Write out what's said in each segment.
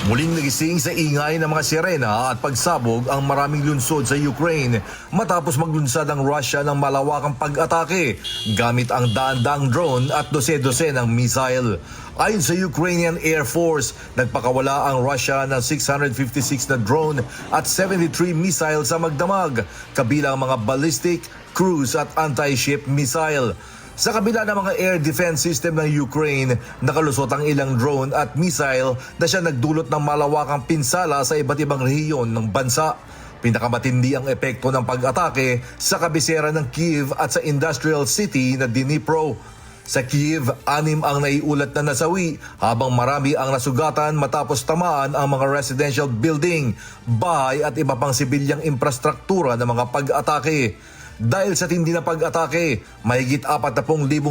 Muling nagising sa ingay ng mga sirena at pagsabog ang maraming lunsod sa Ukraine matapos maglunsad ang Russia ng malawakang pag-atake gamit ang daan-daang drone at dose-dose ng missile. Ayon sa Ukrainian Air Force, nagpakawala ang Russia ng 656 na drone at 73 missile sa magdamag, kabilang mga ballistic, cruise at anti-ship missile. Sa kabila ng mga air defense system ng Ukraine, nakalusot ang ilang drone at missile na siya nagdulot ng malawakang pinsala sa iba't ibang rehiyon ng bansa. Pinakamatindi ang epekto ng pag-atake sa kabisera ng Kyiv at sa industrial city na Dnipro. Sa Kyiv, 6 ang naiulat na nasawi habang marami ang nasugatan matapos tamaan ang mga residential building, bahay at iba pang sibilyang infrastruktura ng mga pag-atake. Dahil sa tindi na pag-atake, mahigit 40,000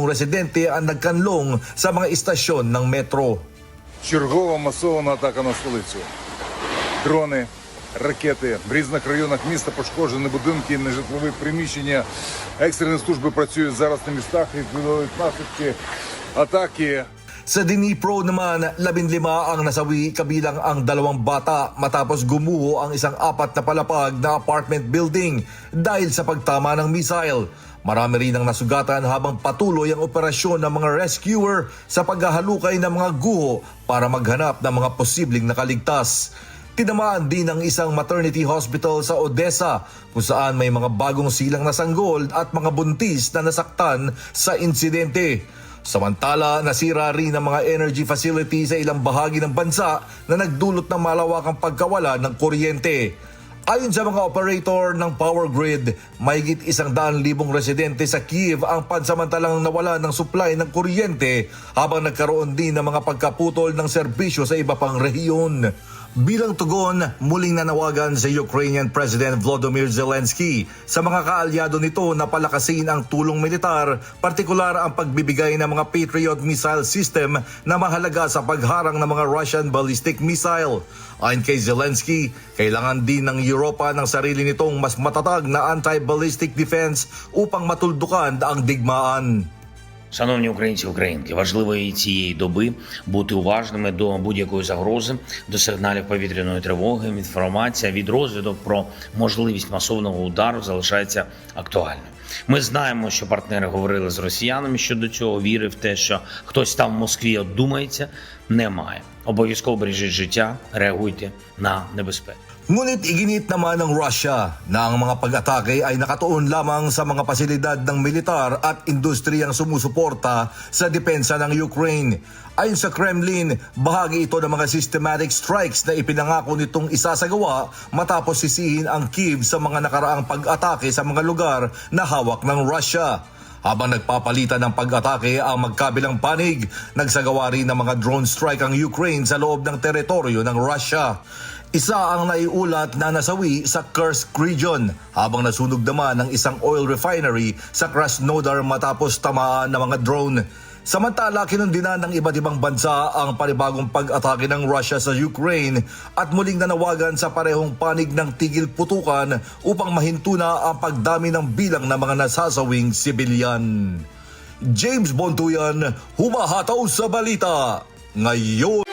residente ang nagkanlong sa mga istasyon ng metro. Чергова масована атака на столицю. Дрони, ракети. В різних районах міста пошкоджені будинки, нежитлові приміщення. Екстрені служби працюють зараз на містах і ліквідують наслідки атаки. Sa Dnipro naman, 15 ang nasawi kabilang ang 2 bata matapos gumuho ang isang 4 na palapag na apartment building dahil sa pagtama ng missile. Marami rin ang nasugatan habang patuloy ang operasyon ng mga rescuer sa paghahalukay ng mga guho para maghanap ng mga posibleng nakaligtas. Tinamaan din ang isang maternity hospital sa Odessa kung saan may mga bagong silang nasanggol at mga buntis na nasaktan sa insidente. Samantala, nasira rin ang mga energy facility sa ilang bahagi ng bansa na nagdulot ng malawakang pagkawala ng kuryente. Ayon sa mga operator ng power grid, mahigit 100,000 residente sa Kyiv ang pansamantalang nawala ng supply ng kuryente habang nagkaroon din ng mga pagkaputol ng serbisyo sa iba pang rehiyon. Bilang tugon, muling nanawagan sa Ukrainian President Volodymyr Zelensky sa mga kaalyado nito na palakasin ang tulong militar, partikular ang pagbibigay ng mga Patriot missile system na mahalaga sa pagharang ng mga Russian ballistic missile. Ayon kay Zelensky, kailangan din ng Europa ng sarili nitong mas matatag na anti-ballistic defense upang matuldukan ang digmaan. Шановні українці, українки, важливо і цієї доби бути уважними до будь-якої загрози, до сигналів повітряної тривоги. Інформація від розвідок про можливість масованого удару залишається актуальною. Ми знаємо, що партнери говорили з росіянами щодо цього, віри в те, що хтось там в Москві одумається, немає. Обов'язково бережіть життя, реагуйте на небезпеку. Ngunit iginit naman ng Russia na ang mga pag-atake ay nakatuon lamang sa mga pasilidad ng militar at industriyang sumusuporta sa depensa ng Ukraine. Ayon sa Kremlin, bahagi ito ng mga systematic strikes na ipinangako nitong isasagawa matapos sisihin ang Kyiv sa mga nakaraang pag-atake sa mga lugar na hawak ng Russia. Habang nagpapalitan ng pag-atake ang magkabilang panig, nagsagawa rin ng mga drone strike ang Ukraine sa loob ng teritoryo ng Russia. Isa ang naiulat na nasawi sa Kursk region habang nasunog naman ang isang oil refinery sa Krasnodar matapos tamaan ng mga drone. Samantala, kinundinan ng iba't ibang bansa ang panibagong pag-atake ng Russia sa Ukraine at muling nanawagan sa parehong panig ng tigil putukan upang mahinto na ang pagdami ng bilang ng mga nasasawing sibilyan. James Bontuyan, humahataw sa balita ngayon.